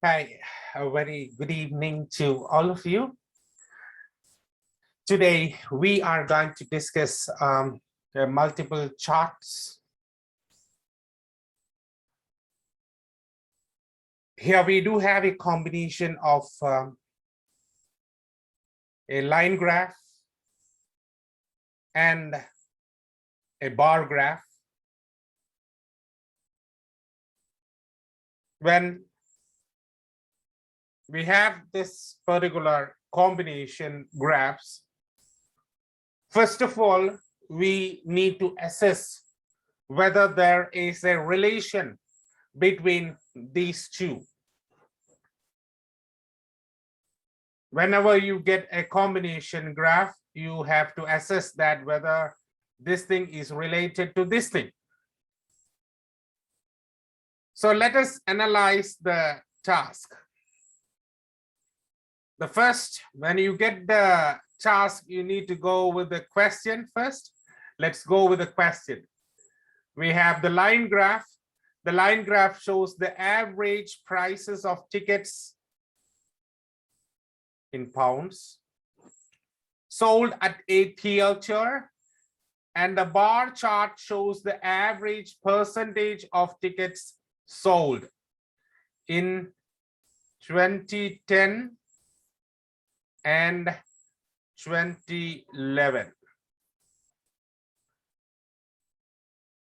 Hi, a very good evening to all of you. Today, we are going to discuss multiple charts. Here we do have a combination of a line graph and a bar graph. When we have this particular combination graphs, first of all, we need to assess whether there is a relation between these two. Whenever you get a combination graph, you have to assess that whether this thing is related to this thing. So let us analyze the task. The first, when you get the task, you need to go with the question first. Let's go with the question. We have the line graph. The line graph shows the average prices of tickets in pounds sold at a theater, and the bar chart shows the average percentage of tickets sold in 2010 and 2011.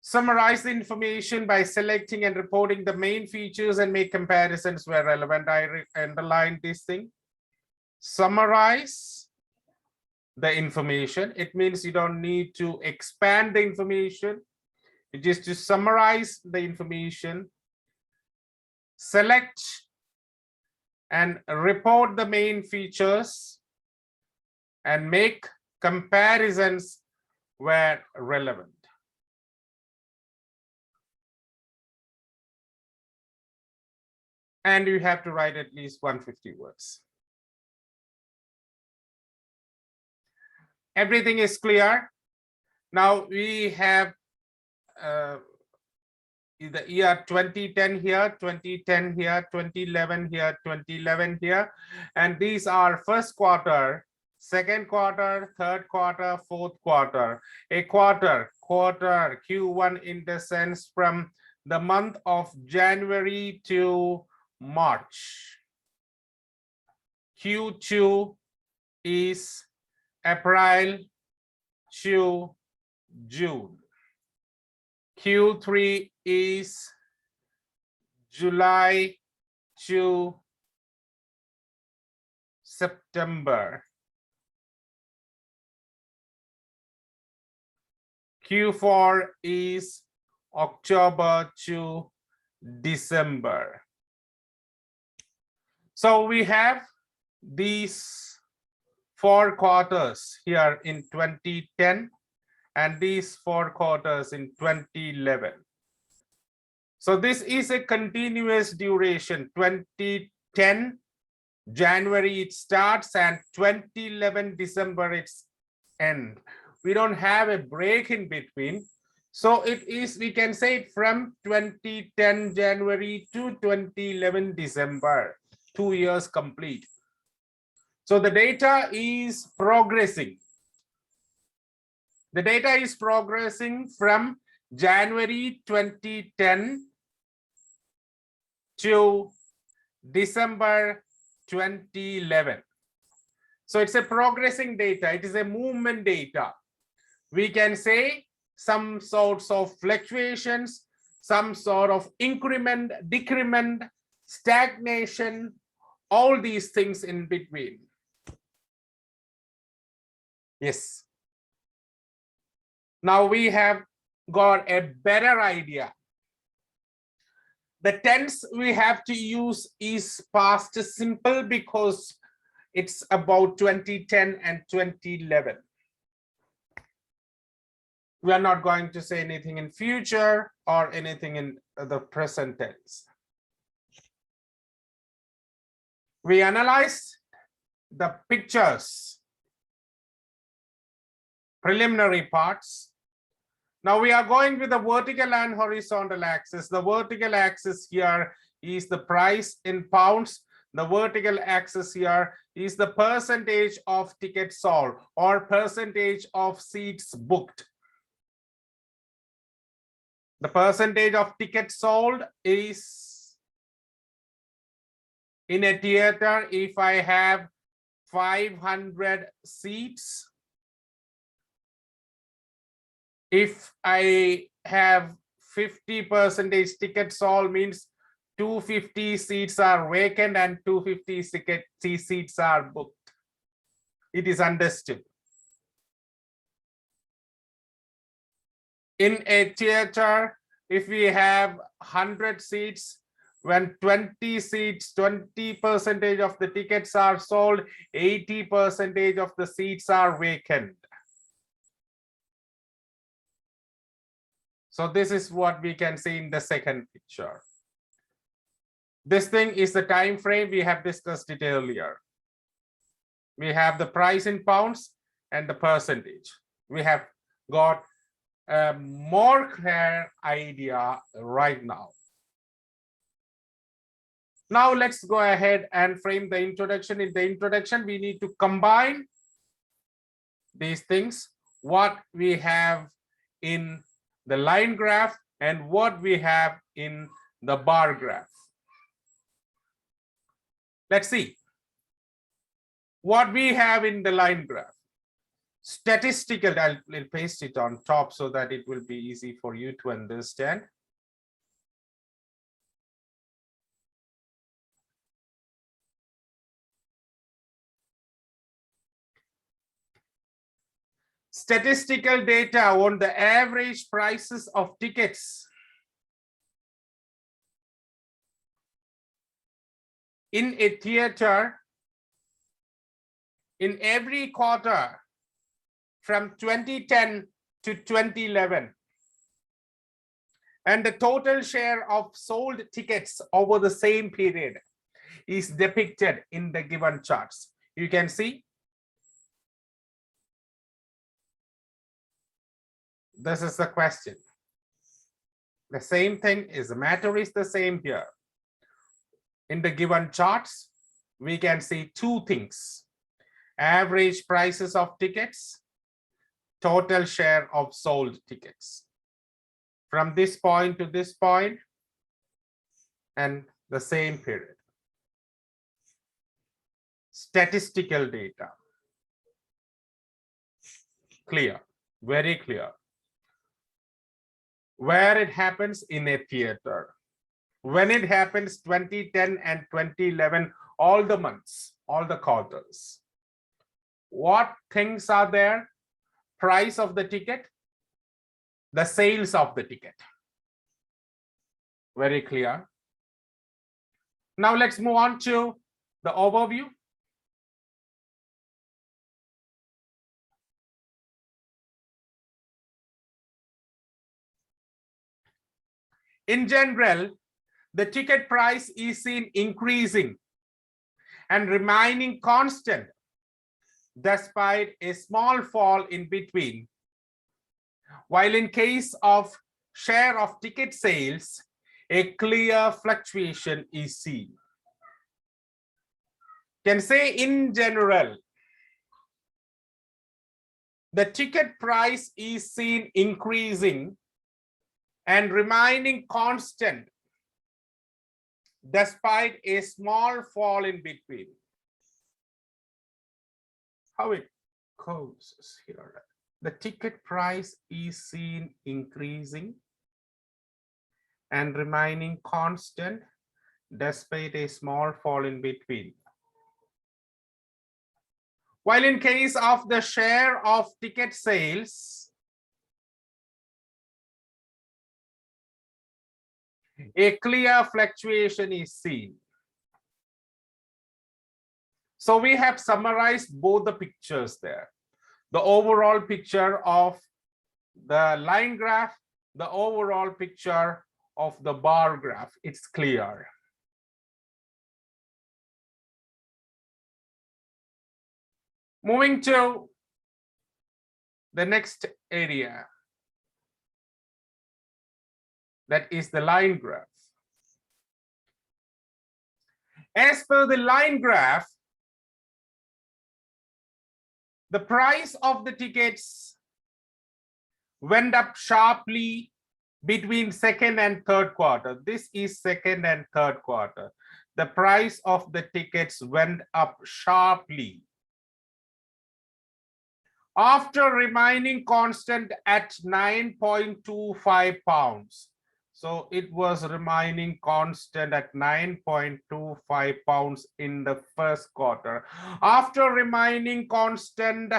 Summarize the information by selecting and reporting the main features and make comparisons where relevant. I underline this thing. Summarize the information. It means you don't need to expand the information. It is to summarize the information. Select and report the main features and make comparisons where relevant. And you have to write at least 150 words. Everything is clear. Now we have the year 2010 here, 2010 here, 2011 here, 2011 here. And these are first quarter, second quarter, third quarter, fourth quarter. A quarter, Q1 in the sense from the month of January to March. Q2 is April to June. Q3 is July to September. Q4 is October to December. So we have these 4 quarters here in 2010 and these 4 quarters in 2011. So this is a continuous duration. 2010 January it starts and 2011 December it's end. We don't have a break in between. So it is, we can say it from 2010 January to 2011 December, 2 years complete. So the data is progressing. The data is progressing from January 2010 to December 2011. So it's a progressing data. It is a movement data. We can say some sorts of fluctuations, some sort of increment, decrement, stagnation, all these things in between. Yes. Now we have got a better idea. The tense we have to use is past simple because it's about 2010 and 2011. We are not going to say anything in future or anything in the present tense. We analyzed the pictures, preliminary parts. Now we are going with the vertical and horizontal axis. The vertical axis here is the price in pounds. The vertical axis here is the percentage of tickets sold or percentage of seats booked. The percentage of tickets sold is, in a theater, if I have 500 seats, if I have 50% tickets sold, means 250 seats are vacant and 250 seats are booked. It is understood. In a theater, if we have 100 seats, when 20 seats, 20% of the tickets are sold, 80% of the seats are vacant. So this is what we can see in the second picture. This thing is the time frame. We have discussed it earlier. We have the price in pounds and the percentage. We have got a more clear idea right now. Now let's go ahead and frame the introduction. In the introduction, we need to combine these things, what we have in the line graph and what we have in the bar graph. Let's see what we have in the line graph. Statistical, I'll paste it on top so that it will be easy for you to understand. Statistical data on the average prices of tickets in a theater in every quarter from 2010 to 2011, and the total share of sold tickets over the same period is depicted in the given charts. You can see this is the question. The same thing is, the matter is the same here. In the given charts, we can see two things: average prices of tickets, total share of sold tickets from this point to this point, and the same period. Statistical data. Clear, very clear. Where it happens in a theater. When it happens 2010 and 2011, all the months, all the quarters. What things are there? Price of the ticket, the sales of the ticket. Very clear. Now let's move on to the overview. In general, the ticket price is seen increasing and remaining constant despite a small fall in between, while in case of share of ticket sales, a clear fluctuation is seen. Can say in general, the ticket price is seen increasing and remaining constant despite a small fall in between. How it goes here. The ticket price is seen increasing and remaining constant despite a small fall in between. While in case of the share of ticket sales, a clear fluctuation is seen. So we have summarized both the pictures there. The overall picture of the line graph, the overall picture of the bar graph. It's clear. Moving to the next area, that is the line graph. As per the line graph, the price of the tickets went up sharply between second and third quarter. This is second and third quarter. The price of the tickets went up sharply after remaining constant at 9.25 pounds. So it was remaining constant at 9.25 pounds in the first quarter. After remaining constant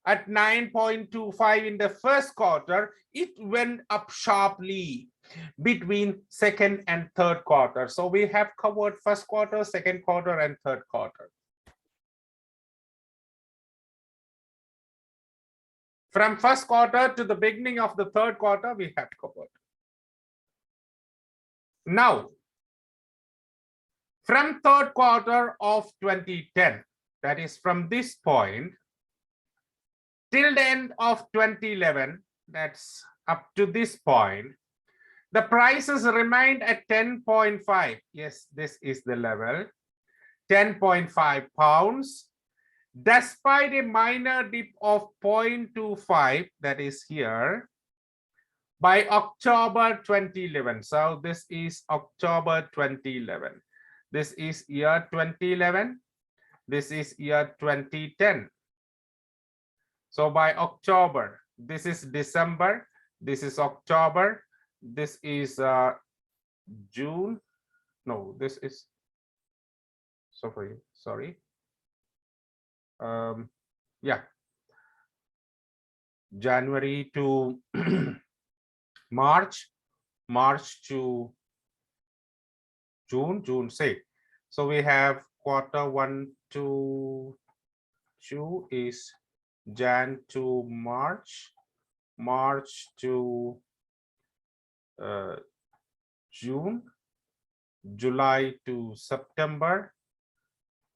at 9.25 in the first quarter, it went up sharply between second and third quarter. So we have covered first quarter, second quarter, and third quarter. From first quarter to the beginning of the third quarter, we have covered. Now, from third quarter of 2010, that is from this point till the end of 2011, that's up to this point, the prices remained at 10.5. Yes, this is the level, 10.5 pounds, despite a minor dip of 0.25, that is here, by October 2011. So this is October 2011. This is year 2011. This is year 2010. So by October, this is December, this is October, this is June. No, this is, sorry. Yeah, January to March to June, say. So we have quarter 1 to 2 is Jan to March, March to June, July to September,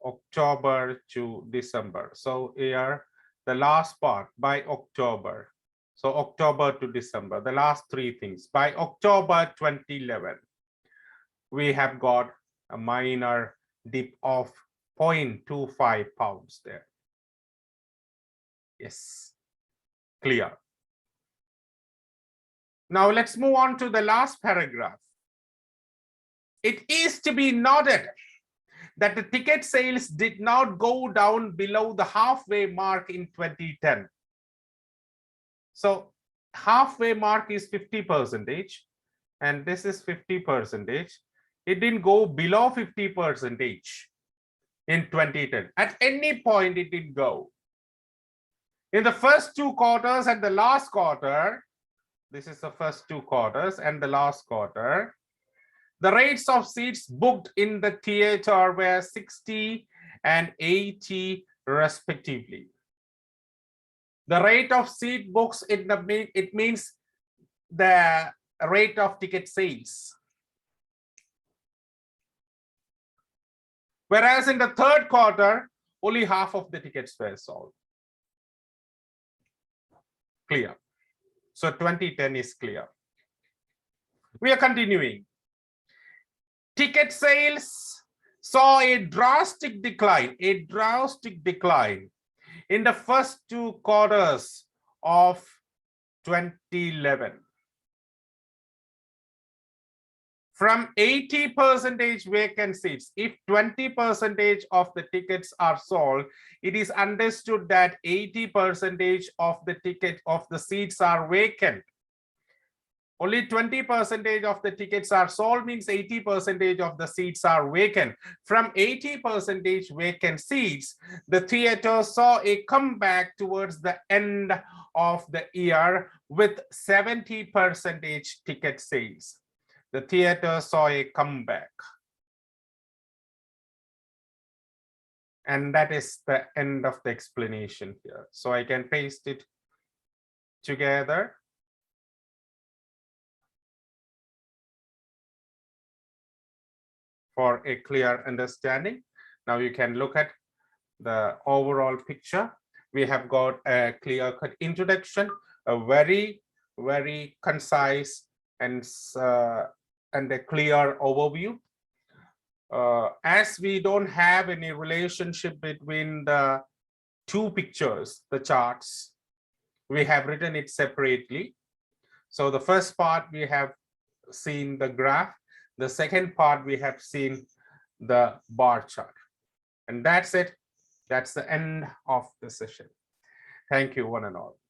October to December. So here the last part by October. So October to December, the last three things. By October 2011, we have got a minor dip of 0.25 pounds there. Yes, clear. Now let's move on to the last paragraph. It is to be noted that the ticket sales did not go down below the halfway mark in 2010. So halfway mark is 50%, and this is 50%. It didn't go below 50% in 2010. At any point, it didn't go. In the first two quarters and the last quarter, this is the first two quarters and the last quarter, the rates of seats booked in the theater were 60 and 80 respectively. The rate of seat books, it means the rate of ticket sales. Whereas in the third quarter, only half of the tickets were sold. Clear. So 2010 is clear. We are continuing. Ticket sales saw a drastic decline in the first two quarters of 2011. From 80% vacant seats, if 20% of the tickets are sold, it is understood that 80% of the seats are vacant. Only 20% of the tickets are sold means 80% of the seats are vacant. From 80% vacant seats, the theater saw a comeback towards the end of the year with 70% ticket sales. The theater saw a comeback. And that is the end of the explanation here. So I can paste it together. For a clear understanding. Now you can look at the overall picture. We have got a clear-cut introduction, a very, very concise and a clear overview. As we don't have any relationship between the two pictures, the charts, we have written it separately. So the first part we have seen the graph, the second part we have seen the bar chart. And that's it. That's the end of the session. Thank you, one and all.